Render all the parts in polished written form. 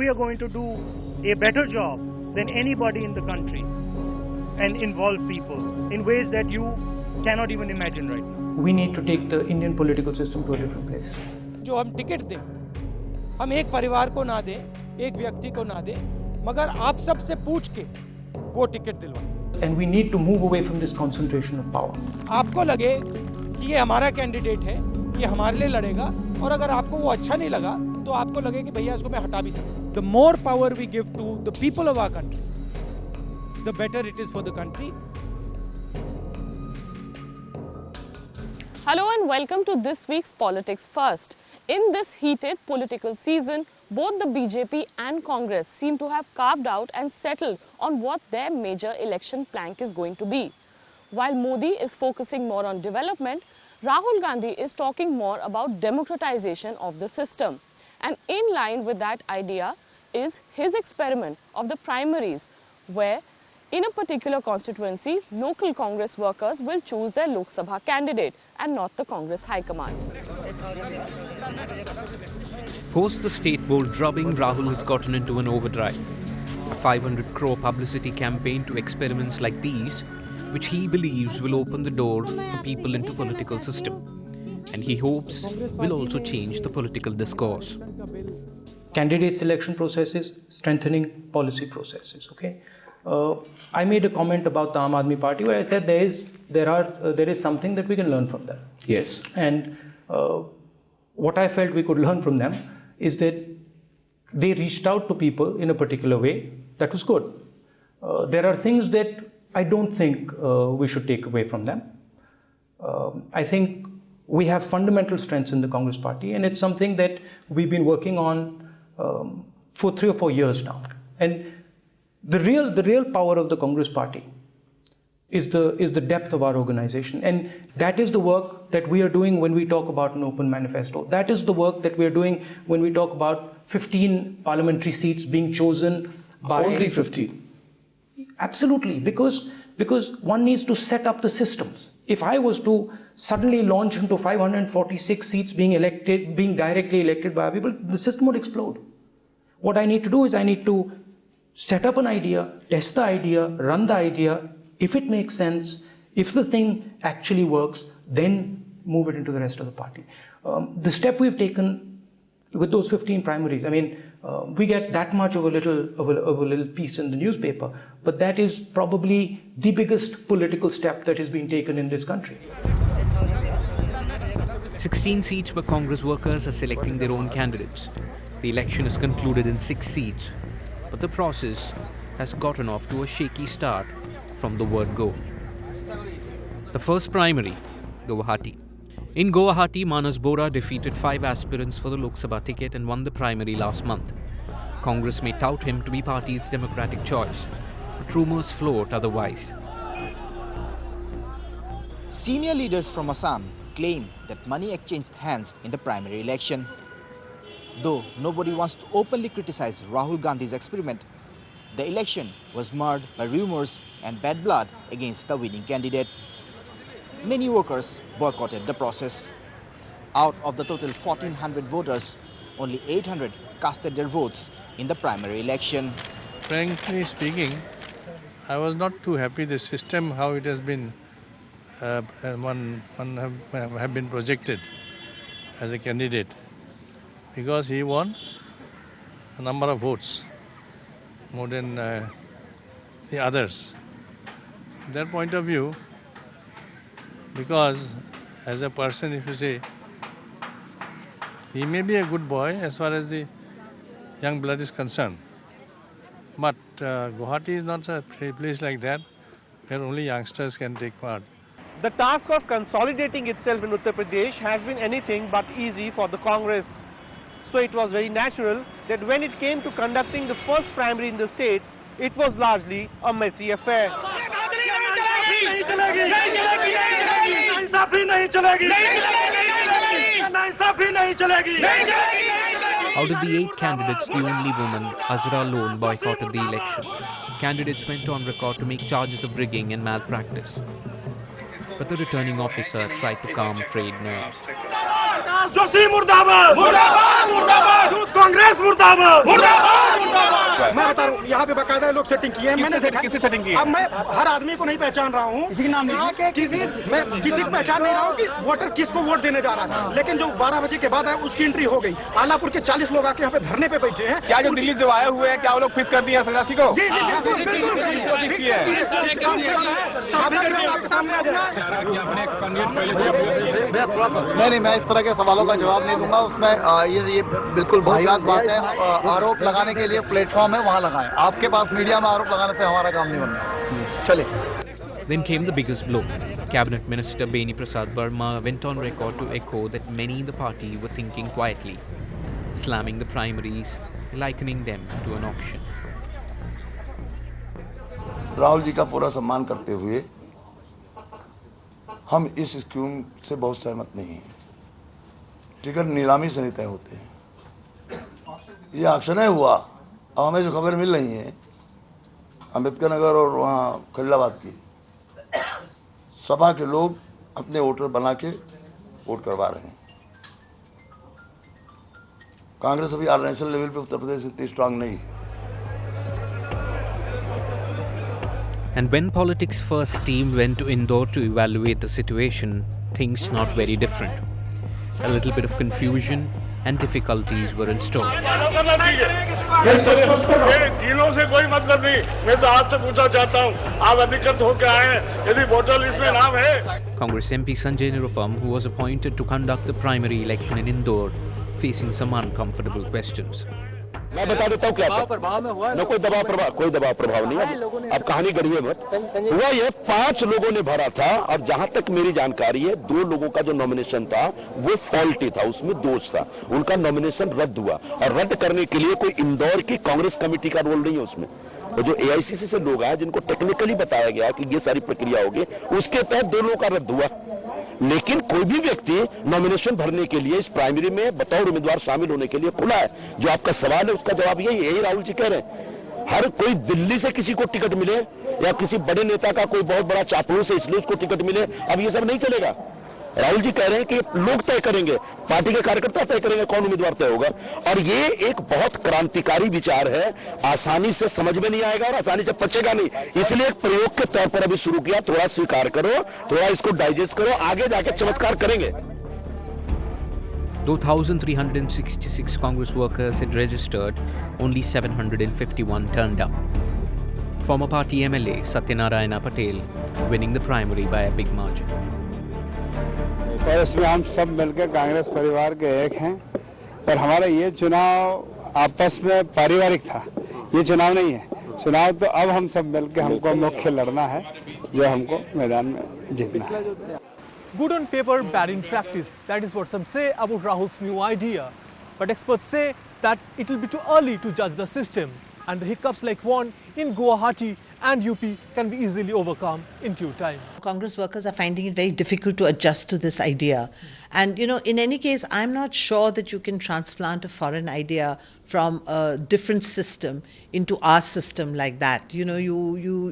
we are going to do a better job than anybody in the country and involve people in ways that you cannot even imagine right now. We need to take the Indian political system to a different place. जो हम ticket दें, हम एक परिवार को ना दें, एक व्यक्ति को ना दें, मगर आप सब से पूछ के वो ticket दिलवाएं. And we need to move away from this concentration of power. आपको लगे कि ये हमारा कैंडिडेट है, ये हमारे लिए लड़ेगा, और अगर आपको वो अच्छा नहीं लगा, तो आपको लगे कि भैया इसको मैं हटा भी सकता हूं. The more power we give to the people of our country, the better it is for the country. Hello and welcome to this week's Politics First. In this heated political season, both the BJP and Congress seem to have carved out and settled on what their major election plank is going to be. While Modi is focusing more on development, Rahul Gandhi is talking more about democratization of the system. And in line with that idea is his experiment of the primaries, where in a particular constituency, local Congress workers will choose their Lok Sabha candidate and not the Congress High Command. Post the state board drubbing, Rahul has gotten into an overdrive. A 500 crore publicity campaign to experiments like these, which he believes will open the door for people into political system. And he hopes will also change the political discourse. Candidate selection processes, strengthening policy processes. Okay. I made a comment about the Aam Aadmi Party where I said there is something that we can learn from them. Yes. And what I felt we could learn from them is that they reached out to people in a particular way that was good. There are things that I don't think we should take away from them. I think we have fundamental strengths in the Congress Party, and it's something that we've been working on for 3 or 4 years now. And the real power of the Congress Party is the depth of our organization, and that is the work that we are doing when we talk about an open manifesto. That is the work that we are doing when we talk about 15 parliamentary seats being chosen by only 15. Absolutely, because one needs to set up the systems. If I was to suddenly launch into 546 seats being directly elected by people, the system would explode. What I need to do is I need to set up an idea, test the idea, run the idea. If it makes sense, if the thing actually works, then move it into the rest of the party. The step we've taken with those 15 primaries, I mean, we get that much of a little piece in the newspaper, but that is probably the biggest political step that has been taken in this country. 16 seats where Congress workers are selecting their own candidates. The election is concluded in 6 seats, but the process has gotten off to a shaky start from the word go. The first primary, Guwahati. In Guwahati, Manas Bora defeated 5 aspirants for the Lok Sabha ticket and won the primary last month. Congress may tout him to be party's democratic choice, but rumours float otherwise. Senior leaders from Assam claim that money exchanged hands in the primary election. Though nobody wants to openly criticize Rahul Gandhi's experiment, the election was marred by rumours and bad blood against the winning candidate. Many workers boycotted the process. Out of the total 1,400 voters, only 800 casted their votes in the primary election. Frankly speaking, I was not too happy the system, how it has been, have been projected as a candidate, because he won a number of votes, more than the others. From their point of view, because as a person, if you say, he may be a good boy as far as the young blood is concerned, but Guwahati is not a place like that where only youngsters can take part. The task of consolidating itself in Uttar Pradesh has been anything but easy for the Congress. So it was very natural that when it came to conducting the first primary in the state, it was largely a messy affair. Out of the 8 candidates, the only woman, Hazra Lone, boycotted the election. Candidates went on record to make charges of rigging and malpractice. But the returning officer tried to calm frayed nerves. Congress murdabad! मैं बता रहा हूँ, यहाँ पे बकायदा लोग setting किए हैं। मैंने किसी सेटिंग की? अब मैं हर आदमी को नहीं पहचान रहा हूँ, किसी नाम नहीं, मैं किसी को पहचान नहीं रहा हूँ कि वोटर किसको वोट देने जा रहा था। लेकिन जो 12 बजे के बाद है उसकी एंट्री हो गई। आलापुर के 40 लोग आके यहाँ पे धरने पे बैठे हैं। क्या जो दिल्ली से आए हुए हैं, क्या वो लोग फिक्स कर दिया सन्यासी को? जी जी बिल्कुल बिल्कुल नहीं, मैं इस तरह के सवालों का जवाब नहीं दूंगा। उसमें ये बिल्कुल वाहियात बात है। आरोप लगाने के लिए प्लेटफॉर्म है, वहाँ लगाएं। आपके पास मीडिया में आरोप लगाने से हमारा काम नहीं बनना। चलिए। Then came the biggest blow. Cabinet Minister Beni Prasad Verma went on record to echo that many in the party were thinking quietly, slamming the primaries, likening them to an auction. Rahul ji का पूरा सम्मान करते हुए हम इस scheme से बहुत सहमत नहीं हैं। टिकट नीलामी से नहीं तय होते हैं। ये ऑक्शन है हुआ। अब हमें जो खबर मिल रही है अम्बेडकर नगर और वहाँ खिलाबाद की सभा के लोग अपने वोटर बना के वोट करवा रहे हैं। कांग्रेस अभी नेशनल लेवल पे उत्तर प्रदेश इतनी स्ट्रांग नहीं है। And when politics' first team went to Indore to evaluate the situation, things not very different. A little bit of confusion and difficulties were in store. जिलों से कोई मतलब नहीं। मैं तो आपसे पूछना चाहता हूँ, आप अधिकृत होकर आए हैं, यदि वोटर लिस्ट में नाम है? Congress MP Sanjay Nirupam, who was appointed to conduct the primary election in Indore, facing some uncomfortable questions. मैं बता देता हूँ क्या था। न कोई दबाव प्रभाव नहीं। अब कहानी गढ़िए मत। हुआ ये 5 लोगों ने भरा था और जहां तक मेरी जानकारी है 2 लोगों का जो नॉमिनेशन था वो फॉल्टी था, उसमें दोष था। उनका नॉमिनेशन रद्द हुआ और रद्द करने के लिए कोई इंदौर की कांग्रेस कमेटी का रोल नहीं है उसमें। तो जो एआईसीसी से लोग आए जिनको टेक्निकली बताया गया कि ये सारी प्रक्रिया होगी, उसके तहत 2 लोगों का रद्द हुआ। लेकिन कोई भी व्यक्ति नॉमिनेशन भरने के लिए इस प्राइमरी में बतौर उम्मीदवार शामिल होने के लिए खुला है। जो आपका सवाल है उसका जवाब यही राहुल जी कह रहे हैं। हर कोई दिल्ली से किसी को टिकट मिले या किसी बड़े नेता का कोई बहुत बड़ा चापलूस है इसलिए उसको टिकट मिले, अब ये सब नहीं चलेगा। राहुल जी कह रहे हैं कि लोग तय करेंगे, पार्टी के कार्यकर्ता तय करेंगे कौन उम्मीदवार तय होगा। और ये एक बहुत क्रांतिकारी विचार है, आसानी से समझ में नहीं आएगा और आसानी से पचेगा नहीं। इसलिए एक प्रयोग के तौर पर अभी शुरू किया। थोड़ा स्वीकार करो, थोड़ा इसको डाइजेस्ट करो, आगे जाके चमत्कार करेंगे। 2,366 Congress workers had registered, only 751 turned up. Former party MLA Satyanarayan Patel winning the primary by a big margin. और इसमें हम सब मिलकर कांग्रेस परिवार के एक हैं और हमारा ये चुनाव आपस में पारिवारिक था, ये चुनाव नहीं है। चुनाव तो अब हम सब मिलकर हमको मुख्य लड़ना है, जो हमको मैदान में जीतना है। Good on paper, bad in practice. That is what some say about Rahul's new idea. But experts say that it will be too early to judge the system, and the hiccups like one in Guwahati and UP can be easily overcome in due time. Congress workers are finding it very difficult to adjust to this idea. And, you know, in any case, I'm not sure that you can transplant a foreign idea from a different system into our system like that. You know,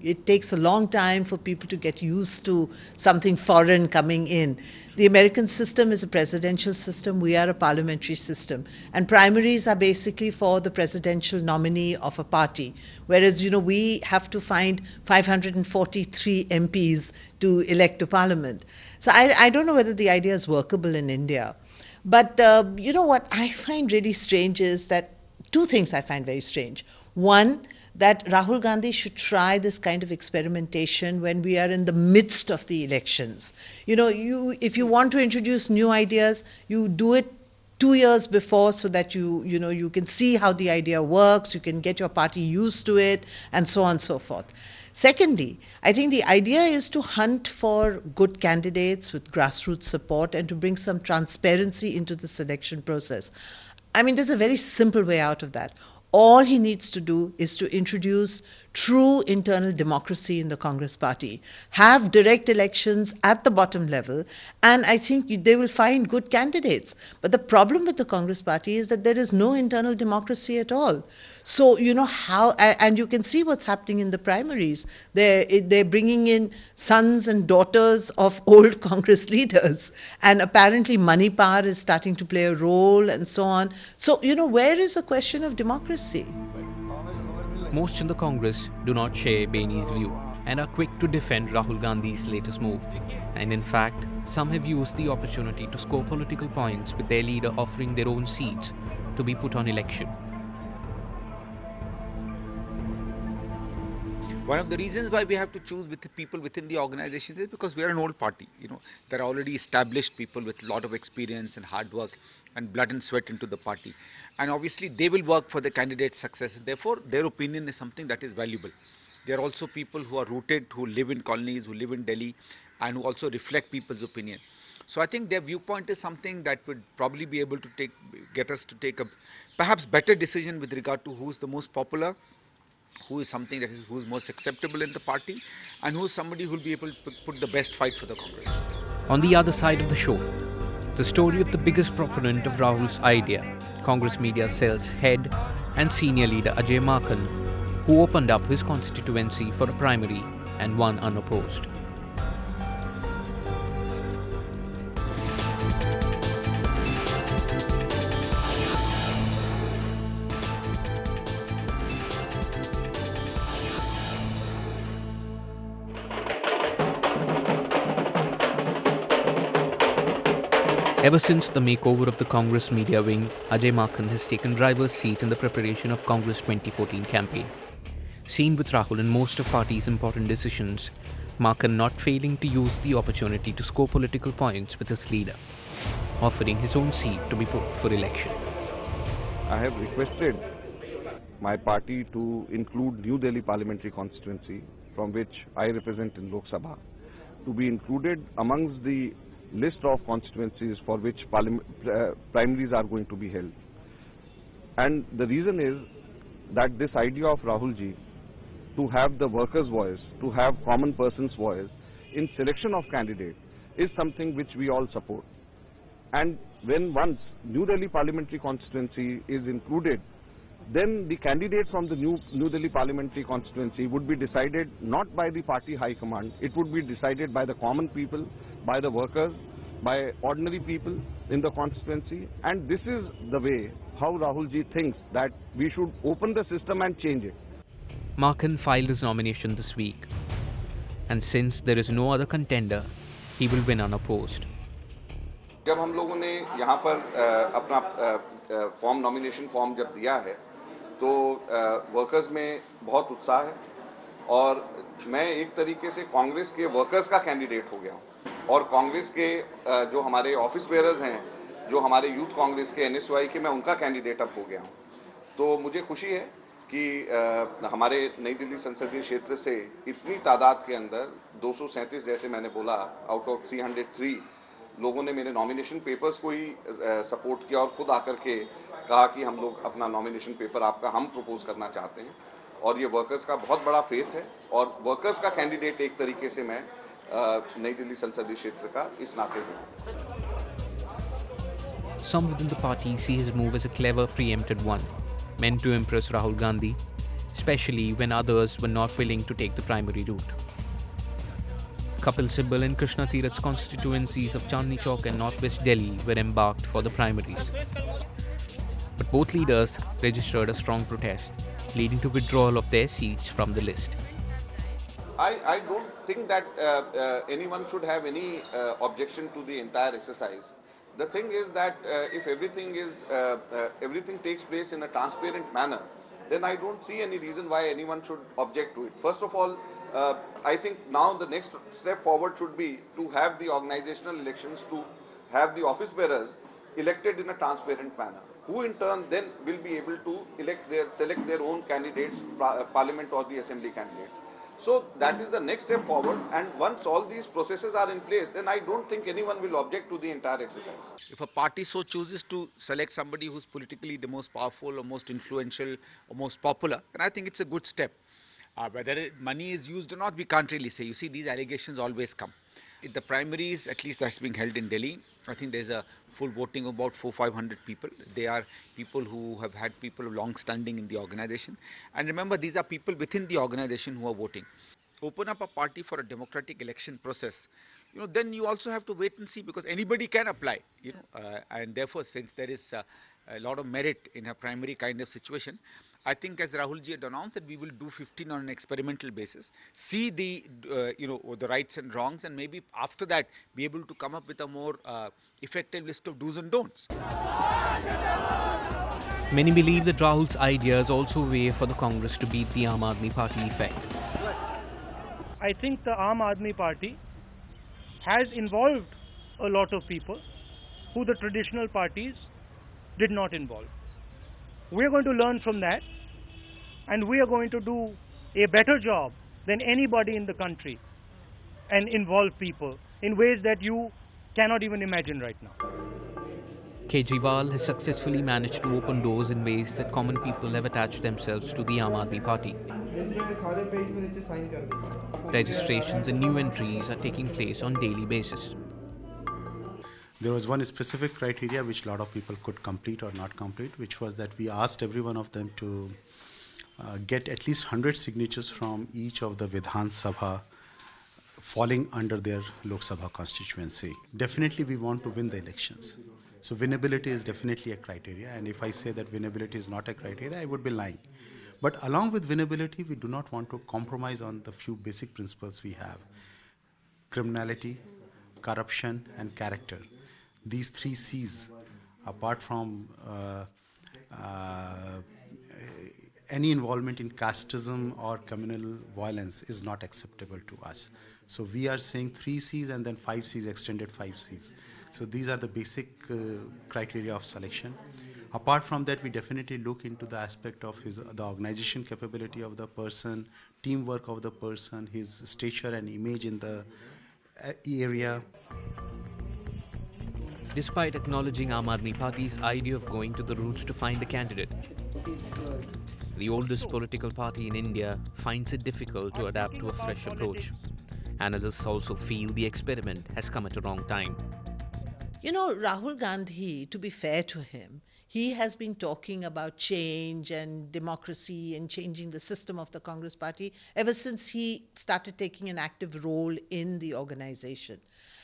it takes a long time for people to get used to something foreign coming in. The American system is a presidential system. We are a parliamentary system. And primaries are basically for the presidential nominee of a party. Whereas, you know, we have to find 543 MPs to elect to parliament. So I don't know whether the idea is workable in India. But, you know, what I find really strange is that 2 things I find very strange. One, that Rahul Gandhi should try this kind of experimentation when we are in the midst of the elections. You know, if you want to introduce new ideas, you do it 2 years before so that you can see how the idea works, you can get your party used to it, and so on and so forth. Secondly, I think the idea is to hunt for good candidates with grassroots support and to bring some transparency into the selection process. I mean, there's a very simple way out of that. All he needs to do is to introduce true internal democracy in the Congress party, have direct elections at the bottom level, and I think they will find good candidates. But the problem with the Congress party is that there is no internal democracy at all. So, you know, how, and you can see what's happening in the primaries. They're bringing in sons and daughters of old Congress leaders, and apparently money power is starting to play a role and so on. So, you know, where is the question of democracy? Most in the Congress do not share Baini's view and are quick to defend Rahul Gandhi's latest move. And in fact, some have used the opportunity to score political points with their leader offering their own seats to be put on election. One of the reasons why we have to choose with the people within the organization is because we are an old party. There are already established people with a lot of experience and hard work and blood and sweat into the party. And obviously they will work for the candidate's success. Therefore, their opinion is something that is valuable. There are also people who are rooted, who live in colonies, who live in Delhi, and who also reflect people's opinion. So I think their viewpoint is something that would probably be able to get us to take a perhaps better decision with regard to who's the most popular, who is who's most acceptable in the party, and who is somebody who will be able to put the best fight for the Congress. On the other side of the show, the story of the biggest proponent of Rahul's idea, Congress Media Cell's head and senior leader Ajay Makhan, who opened up his constituency for a primary and won unopposed. Ever since the makeover of the Congress media wing, Ajay Makhan has taken driver's seat in the preparation of Congress 2014 campaign. Seen with Rahul in most of party's important decisions, Makhan not failing to use the opportunity to score political points with his leader, offering his own seat to be put for election. I have requested my party to include New Delhi parliamentary constituency, from which I represent in Lok Sabha, to be included amongst the list of constituencies for which primaries are going to be held. And the reason is that this idea of Rahul ji to have the workers' voice, to have common person's voice in selection of candidates is something which we all support. And when once New Delhi parliamentary constituency is included, then the candidates from the New Delhi parliamentary constituency would be decided not by the party high command, it would be decided by the common people, by the workers, by ordinary people in the constituency. And this is the way how Rahul ji thinks that we should open the system and change it. Makhan filed his nomination this week, and since there is no other contender, he will win unopposed. जब हम लोगों ने यहाँ पर अपना nomination form जब दिया है तो वर्कर्स में बहुत उत्साह है और मैं एक तरीके से कांग्रेस के वर्कर्स का कैंडिडेट हो गया हूँ और कांग्रेस के जो हमारे ऑफिस बेयरर्स हैं, जो हमारे यूथ कांग्रेस के NSY के, मैं उनका कैंडिडेट अब हो गया हूँ। तो मुझे खुशी है कि हमारे नई दिल्ली संसदीय क्षेत्र से इतनी तादाद के अंदर 237 जैसे मैंने बोला आउट ऑफ 303 लोगों ने मेरे नॉमिनेशन पेपर्स को ही सपोर्ट किया और खुद आकर के कहा कि हम लोग अपना नॉमिनेशन पेपर आपका हम प्रपोज करना चाहते हैं और ये वर्कर्स का बहुत बड़ा फेथ है और वर्कर्स का कैंडिडेट एक तरीके से मैं नई दिल्ली संसदीय क्षेत्र का इस नाते हूँ। Some within the party see his move as a clever preempted one, meant to impress Rahul Gandhi, especially when others were not willing to take the primary route. Kapil Sibal and Krishna Tirath's constituencies of Chandni Chowk and Northwest Delhi were embarked for the primaries. But both leaders registered a strong protest, leading to withdrawal of their seats from the list. I don't think that anyone should have any objection to the entire exercise. The thing is that if everything takes place in a transparent manner, then I don't see any reason why anyone should object to it. First of all, I think now the next step forward should be to have the organizational elections, to have the office bearers elected in a transparent manner, who in turn then will be able to select their own candidates, parliament or the assembly candidates. So that is the next step forward, and once all these processes are in place, then I don't think anyone will object to the entire exercise. If a party so chooses to select somebody who's politically the most powerful or most influential or most popular, then I think it's a good step. Whether money is used or not, we can't really say. You see, these allegations always come. In the primaries, at least that's being held in Delhi, I think there's a full voting of about 400-500 people. They are people who have had people long standing in the organization. And remember, these are people within the organization who are voting. Open up a party for a democratic election process. Then you also have to wait and see, because anybody can apply. and therefore since there is a lot of merit in a primary kind of situation, I think as Rahul ji had announced that we will do 15 on an experimental basis, see the the rights and wrongs, and maybe after that be able to come up with a more effective list of do's and don'ts. Many believe that Rahul's ideas also weigh for the Congress to beat the Aam Aadmi Party effect. I think the Aam Aadmi Party has involved a lot of people who the traditional parties did not involve. We are going to learn from that, and we are going to do a better job than anybody in the country and involve people in ways that you cannot even imagine right now. Kejriwal has successfully managed to open doors in ways that common people have attached themselves to the Aam Aadmi Party. Registrations and new entries are taking place on daily basis. There was one specific criteria which a lot of people could complete or not complete, which was that we asked every one of them to get at least 100 signatures from each of the Vidhan Sabha falling under their Lok Sabha constituency. Definitely we want to win the elections. So winnability is definitely a criteria, and if I say that winnability is not a criteria, I would be lying. But along with winnability, we do not want to compromise on the few basic principles we have: criminality, corruption, and character. These 3 C's, apart from any involvement in casteism or communal violence, is not acceptable to us. So we are saying 3 C's and then 5 C's, extended 5 C's. So these are the basic criteria of selection. Apart from that, we definitely look into the aspect of the organization capability of the person, teamwork of the person, his stature and image in the area. Despite acknowledging Aam Aadmi Party's idea of going to the roots to find a candidate, the oldest political party in India finds it difficult to adapt to a fresh approach. Analysts also feel the experiment has come at a wrong time. You know, Rahul Gandhi, to be fair to him, he has been talking about change and democracy and changing the system of the Congress party ever since he started taking an active role in the organization.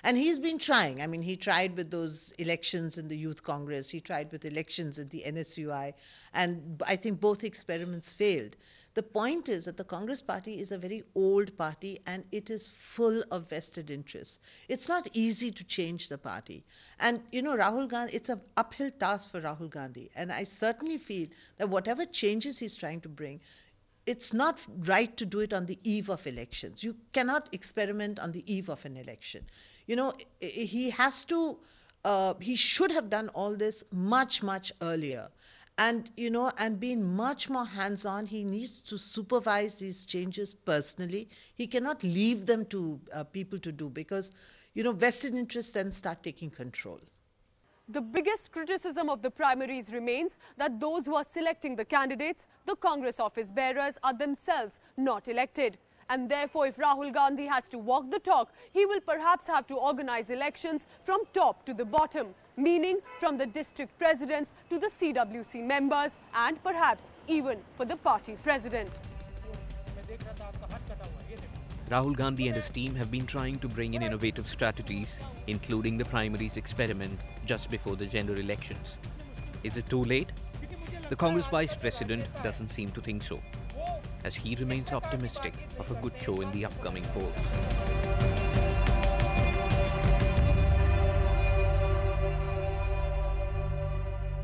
And he's been trying. I mean, he tried with those elections in the Youth Congress, he tried with elections in the NSUI, and I think both experiments failed. The point is that the Congress party is a very old party and it is full of vested interests. It's not easy to change the party. And, you know, Rahul Gandhi, it's an uphill task for Rahul Gandhi. And I certainly feel that whatever changes he's trying to bring, it's not right to do it on the eve of elections. You cannot experiment on the eve of an election. You know, he should have done all this much, much earlier. And, you know, and being much more hands-on, he needs to supervise these changes personally. He cannot leave them to people to do because, you know, vested interests then start taking control. The biggest criticism of the primaries remains that those who are selecting the candidates, the Congress office bearers, are themselves not elected. And therefore, if Rahul Gandhi has to walk the talk, he will perhaps have to organize elections from top to the bottom, meaning from the district presidents to the CWC members and perhaps even for the party president. Rahul Gandhi and his team have been trying to bring in innovative strategies, including the primaries experiment just before the general elections. Is it too late? The Congress Vice President doesn't seem to think so, as he remains optimistic of a good show in the upcoming polls.